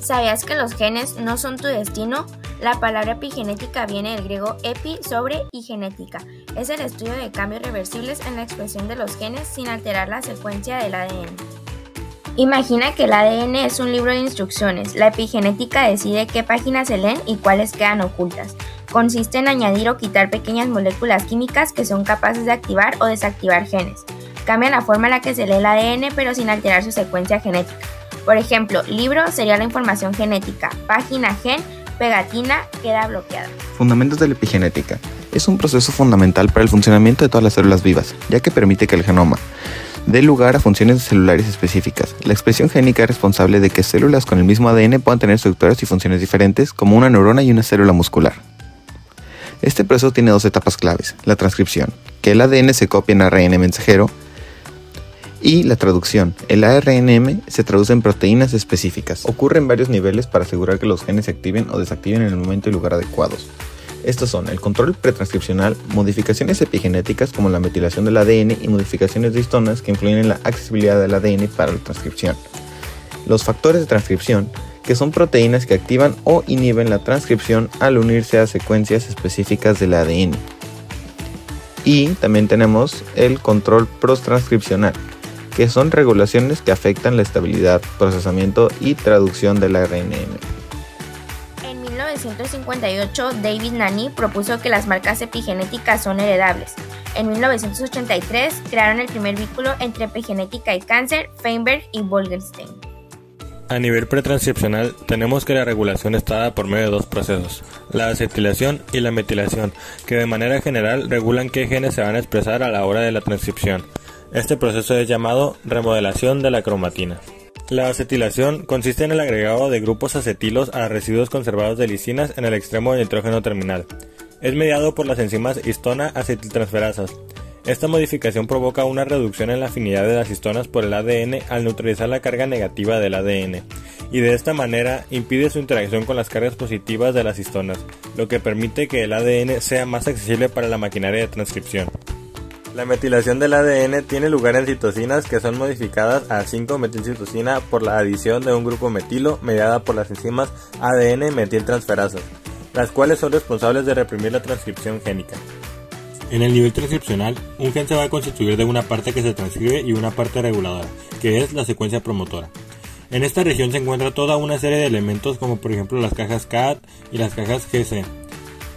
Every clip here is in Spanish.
¿Sabías que los genes no son tu destino? La palabra epigenética viene del griego epi, sobre, y genética. Es el estudio de cambios reversibles en la expresión de los genes sin alterar la secuencia del ADN. Imagina que el ADN es un libro de instrucciones. La epigenética decide qué páginas se leen y cuáles quedan ocultas. Consiste en añadir o quitar pequeñas moléculas químicas que son capaces de activar o desactivar genes. Cambia la forma en la que se lee el ADN pero sin alterar su secuencia genética. Por ejemplo, libro sería la información genética, página gen, pegatina queda bloqueada. Fundamentos de la epigenética. Es un proceso fundamental para el funcionamiento de todas las células vivas, ya que permite que el genoma dé lugar a funciones celulares específicas. La expresión génica es responsable de que células con el mismo ADN puedan tener estructuras y funciones diferentes, como una neurona y una célula muscular. Este proceso tiene dos etapas claves: la transcripción, que el ADN se copia en ARN mensajero, y la traducción. El ARNM se traduce en proteínas específicas. Ocurre en varios niveles para asegurar que los genes se activen o desactiven en el momento y lugar adecuados. Estos son el control pretranscripcional, modificaciones epigenéticas como la metilación del ADN y modificaciones de histonas que influyen en la accesibilidad del ADN para la transcripción. Los factores de transcripción, que son proteínas que activan o inhiben la transcripción al unirse a secuencias específicas del ADN. Y también tenemos el control posttranscripcional, que son regulaciones que afectan la estabilidad, procesamiento y traducción del ARNM. En 1958, David Nanny propuso que las marcas epigenéticas son heredables. En 1983, crearon el primer vínculo entre epigenética y cáncer, Feinberg y Bolkestein. A nivel pretranscripcional, tenemos que la regulación está dada por medio de dos procesos, la acetilación y la metilación, que de manera general regulan qué genes se van a expresar a la hora de la transcripción. Este proceso es llamado remodelación de la cromatina. La acetilación consiste en el agregado de grupos acetilos a residuos conservados de lisinas en el extremo del nitrógeno terminal. Es mediado por las enzimas histona acetiltransferasas. Esta modificación provoca una reducción en la afinidad de las histonas por el ADN al neutralizar la carga negativa del ADN, y de esta manera impide su interacción con las cargas positivas de las histonas, lo que permite que el ADN sea más accesible para la maquinaria de transcripción. La metilación del ADN tiene lugar en citosinas que son modificadas a 5-metilcitosina por la adición de un grupo metilo mediada por las enzimas ADN metiltransferasas, las cuales son responsables de reprimir la transcripción génica. En el nivel transcripcional, un gen se va a constituir de una parte que se transcribe y una parte reguladora, que es la secuencia promotora. En esta región se encuentra toda una serie de elementos como por ejemplo las cajas CAT y las cajas GC,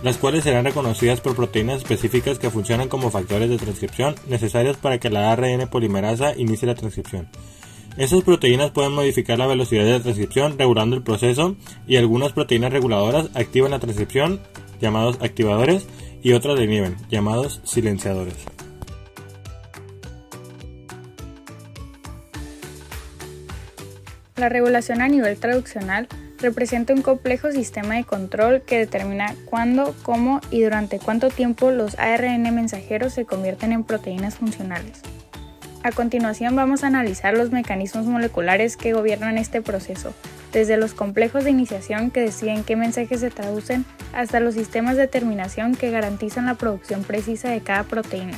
las cuales serán reconocidas por proteínas específicas que funcionan como factores de transcripción necesarios para que la ARN polimerasa inicie la transcripción. Estas proteínas pueden modificar la velocidad de la transcripción regulando el proceso, y algunas proteínas reguladoras activan la transcripción, llamados activadores, y otras la inhiben, llamados silenciadores. La regulación a nivel traduccional representa un complejo sistema de control que determina cuándo, cómo y durante cuánto tiempo los ARN mensajeros se convierten en proteínas funcionales. A continuación vamos a analizar los mecanismos moleculares que gobiernan este proceso, desde los complejos de iniciación que deciden qué mensajes se traducen hasta los sistemas de terminación que garantizan la producción precisa de cada proteína.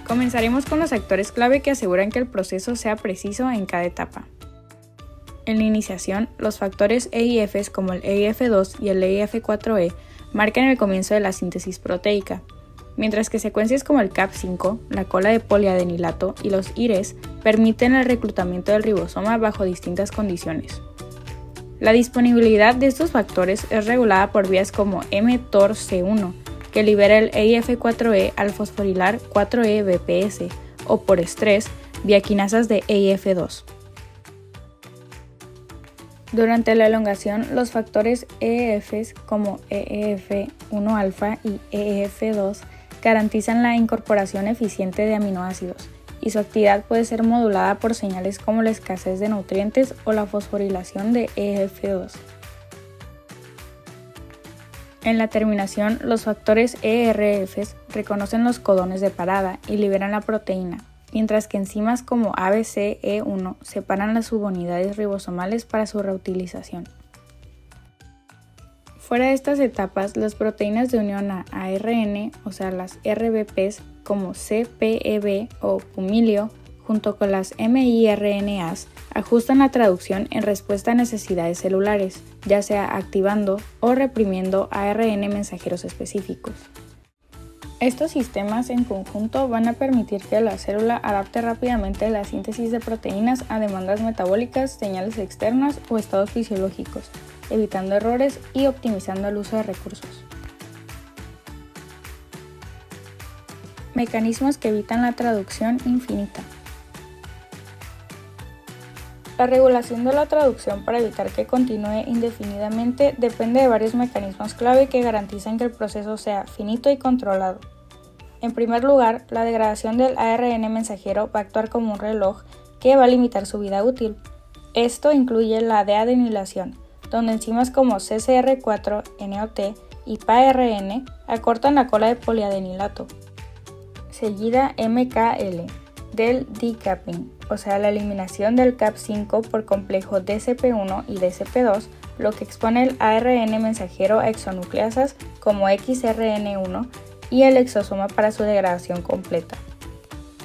Comenzaremos con los actores clave que aseguran que el proceso sea preciso en cada etapa. En la iniciación, los factores EIFs como el EIF2 y el EIF4E marcan el comienzo de la síntesis proteica, mientras que secuencias como el CAP5, la cola de poliadenilato y los IRES permiten el reclutamiento del ribosoma bajo distintas condiciones. La disponibilidad de estos factores es regulada por vías como mTORC1, que libera el EIF4E al fosforilar 4E-BPS, o por estrés, vía quinasas de EIF2. Durante la elongación, los factores EEFs como EEF1-alfa y EEF2 garantizan la incorporación eficiente de aminoácidos, y su actividad puede ser modulada por señales como la escasez de nutrientes o la fosforilación de EEF2. En la terminación, los factores ERFs reconocen los codones de parada y liberan la proteína, mientras que enzimas como ABCE1 separan las subunidades ribosomales para su reutilización. Fuera de estas etapas, las proteínas de unión a ARN, o sea las RBPs, como CPEB o pumilio, junto con las miRNAs, ajustan la traducción en respuesta a necesidades celulares, ya sea activando o reprimiendo ARN mensajeros específicos. Estos sistemas en conjunto van a permitir que la célula adapte rápidamente la síntesis de proteínas a demandas metabólicas, señales externas o estados fisiológicos, evitando errores y optimizando el uso de recursos. Mecanismos que evitan la traducción infinita. La regulación de la traducción para evitar que continúe indefinidamente depende de varios mecanismos clave que garantizan que el proceso sea finito y controlado. En primer lugar, la degradación del ARN mensajero va a actuar como un reloj que va a limitar su vida útil. Esto incluye la deadenilación, donde enzimas como CCR4, NOT y PARN acortan la cola de poliadenilato. Seguida MKL, del decapping, o sea la eliminación del Cap5 por complejo DCP1 y DCP2, lo que expone el ARN mensajero a exonucleasas como XRN1 y el exosoma para su degradación completa.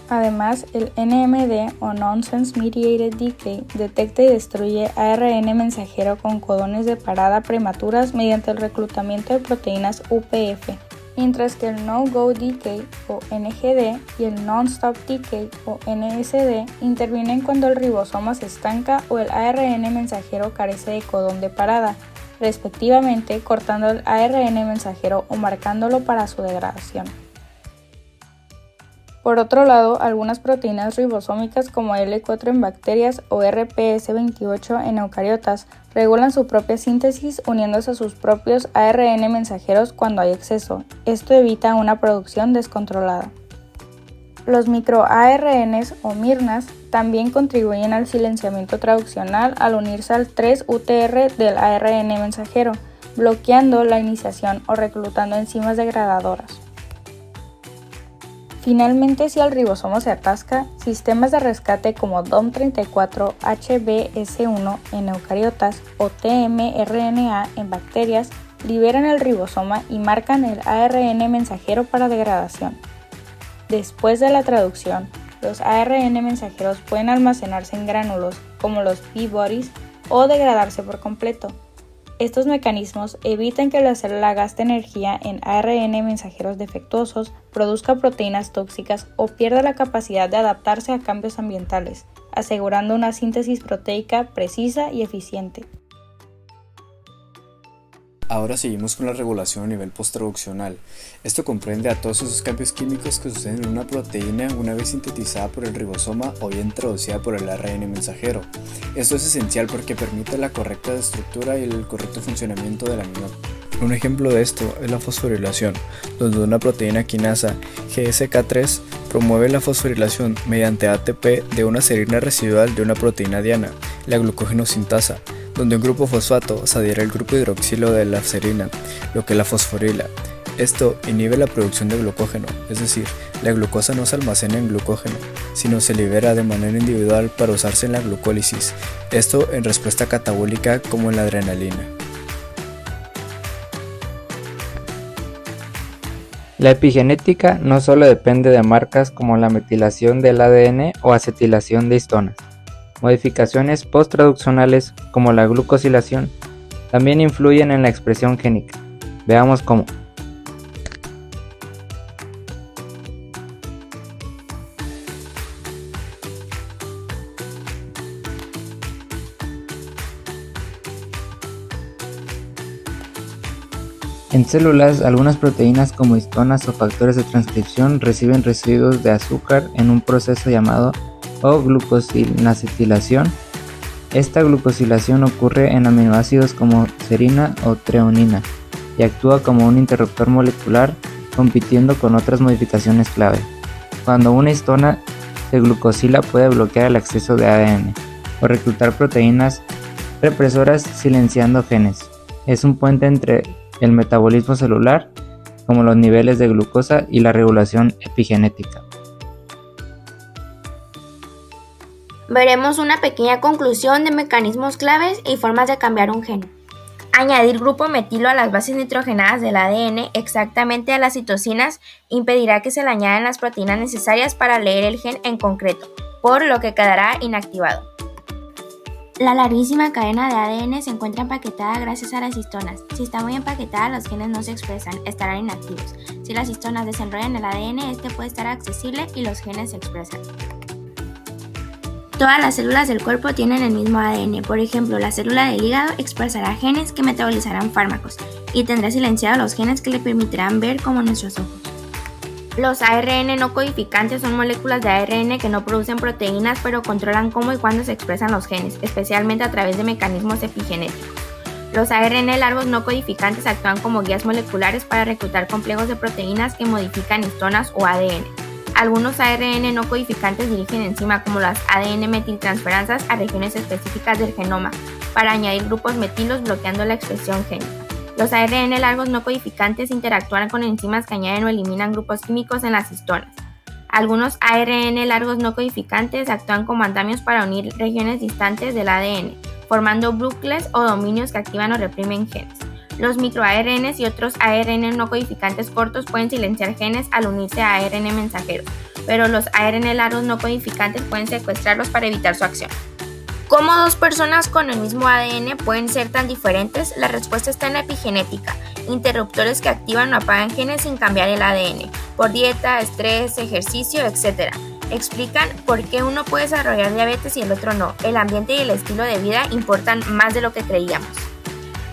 Además, el NMD o Nonsense Mediated Decay detecta y destruye ARN mensajero con codones de parada prematuras mediante el reclutamiento de proteínas UPF, mientras que el No-Go Decay o NGD y el Non-Stop Decay o NSD intervienen cuando el ribosoma se estanca o el ARN mensajero carece de codón de parada, respectivamente cortando el ARN mensajero o marcándolo para su degradación. Por otro lado, algunas proteínas ribosómicas como L4 en bacterias o RPS28 en eucariotas regulan su propia síntesis uniéndose a sus propios ARN mensajeros cuando hay exceso. Esto evita una producción descontrolada. Los microARNs o miRNAs también contribuyen al silenciamiento traduccional al unirse al 3-UTR del ARN mensajero, bloqueando la iniciación o reclutando enzimas degradadoras. Finalmente, si el ribosoma se atasca, sistemas de rescate como DOM34-HBS1 en eucariotas o tmRNA en bacterias liberan el ribosoma y marcan el ARN mensajero para degradación. Después de la traducción, los ARN mensajeros pueden almacenarse en gránulos como los P-bodies o degradarse por completo. Estos mecanismos evitan que la célula gaste energía en ARN mensajeros defectuosos, produzca proteínas tóxicas o pierda la capacidad de adaptarse a cambios ambientales, asegurando una síntesis proteica precisa y eficiente. Ahora seguimos con la regulación a nivel posttraduccional. Esto comprende a todos esos cambios químicos que suceden en una proteína una vez sintetizada por el ribosoma o bien traducida por el ARN mensajero. Esto es esencial porque permite la correcta estructura y el correcto funcionamiento de la misma. Un ejemplo de esto es la fosforilación, donde una proteína quinasa GSK3 promueve la fosforilación mediante ATP de una serina residual de una proteína diana, la glucógeno-sintasa, donde un grupo fosfato se adhiere al grupo hidroxilo de la serina, lo que la fosforila. Esto inhibe la producción de glucógeno, es decir, la glucosa no se almacena en glucógeno, sino se libera de manera individual para usarse en la glucólisis, esto en respuesta catabólica como en la adrenalina. La epigenética no solo depende de marcas como la metilación del ADN o acetilación de histonas. Modificaciones posttraduccionales como la glucosilación también influyen en la expresión génica. Veamos cómo. En células, algunas proteínas como histonas o factores de transcripción reciben residuos de azúcar en un proceso llamado glucosilacetilación. Esta glucosilación ocurre en aminoácidos como serina o treonina y actúa como un interruptor molecular compitiendo con otras modificaciones clave. Cuando una histona se glucosila puede bloquear el acceso de ADN o reclutar proteínas represoras silenciando genes. Es un puente entre el metabolismo celular, como los niveles de glucosa, y la regulación epigenética. Veremos una pequeña conclusión de mecanismos claves y formas de cambiar un gen. Añadir grupo metilo a las bases nitrogenadas del ADN, exactamente a las citosinas, impedirá que se le añadan las proteínas necesarias para leer el gen en concreto, por lo que quedará inactivado. La larguísima cadena de ADN se encuentra empaquetada gracias a las histonas. Si está muy empaquetada, los genes no se expresan, estarán inactivos. Si las histonas desenrollan el ADN, este puede estar accesible y los genes se expresan. Todas las células del cuerpo tienen el mismo ADN. Por ejemplo, la célula del hígado expresará genes que metabolizarán fármacos y tendrá silenciados los genes que le permitirán ver como nuestros ojos. Los ARN no codificantes son moléculas de ARN que no producen proteínas, pero controlan cómo y cuándo se expresan los genes, especialmente a través de mecanismos epigenéticos. Los ARN largos no codificantes actúan como guías moleculares para reclutar complejos de proteínas que modifican histonas o ADN. Algunos ARN no codificantes dirigen enzima como las ADN metiltransferansas a regiones específicas del genoma para añadir grupos metilos bloqueando la expresión génica. Los ARN largos no codificantes interactúan con enzimas que añaden o eliminan grupos químicos en las histonas. Algunos ARN largos no codificantes actúan como andamios para unir regiones distantes del ADN, formando bucles o dominios que activan o reprimen genes. Los microARNs y otros ARN no codificantes cortos pueden silenciar genes al unirse a ARN mensajeros, pero los ARN largos no codificantes pueden secuestrarlos para evitar su acción. ¿Cómo dos personas con el mismo ADN pueden ser tan diferentes? La respuesta está en la epigenética, interruptores que activan o apagan genes sin cambiar el ADN, por dieta, estrés, ejercicio, etc. Explican por qué uno puede desarrollar diabetes y el otro no. El ambiente y el estilo de vida importan más de lo que creíamos.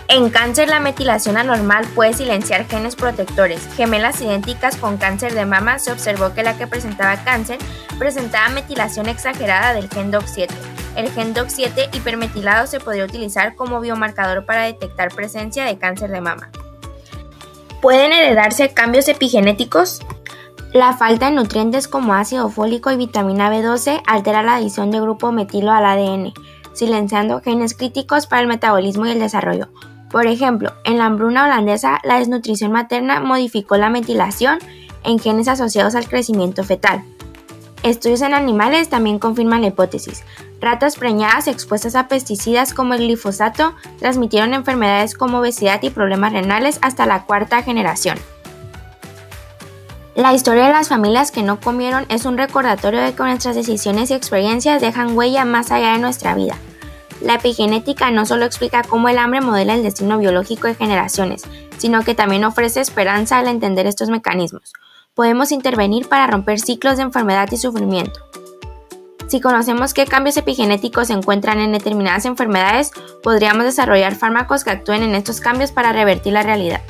En cáncer, la metilación anormal puede silenciar genes protectores. Gemelas idénticas con cáncer de mama, se observó que la que presentaba cáncer presentaba metilación exagerada del gen DOX7. El gen DOX7 hipermetilado se podría utilizar como biomarcador para detectar presencia de cáncer de mama. ¿Pueden heredarse cambios epigenéticos? La falta de nutrientes como ácido fólico y vitamina B12 altera la adición de grupo metilo al ADN, silenciando genes críticos para el metabolismo y el desarrollo. Por ejemplo, en la hambruna holandesa, la desnutrición materna modificó la metilación en genes asociados al crecimiento fetal. Estudios en animales también confirman la hipótesis. Ratas preñadas expuestas a pesticidas como el glifosato transmitieron enfermedades como obesidad y problemas renales hasta la cuarta generación. La historia de las familias que no comieron es un recordatorio de que nuestras decisiones y experiencias dejan huella más allá de nuestra vida. La epigenética no solo explica cómo el hambre modela el destino biológico de generaciones, sino que también ofrece esperanza al entender estos mecanismos. Podemos intervenir para romper ciclos de enfermedad y sufrimiento. Si conocemos qué cambios epigenéticos se encuentran en determinadas enfermedades, podríamos desarrollar fármacos que actúen en estos cambios para revertir la realidad.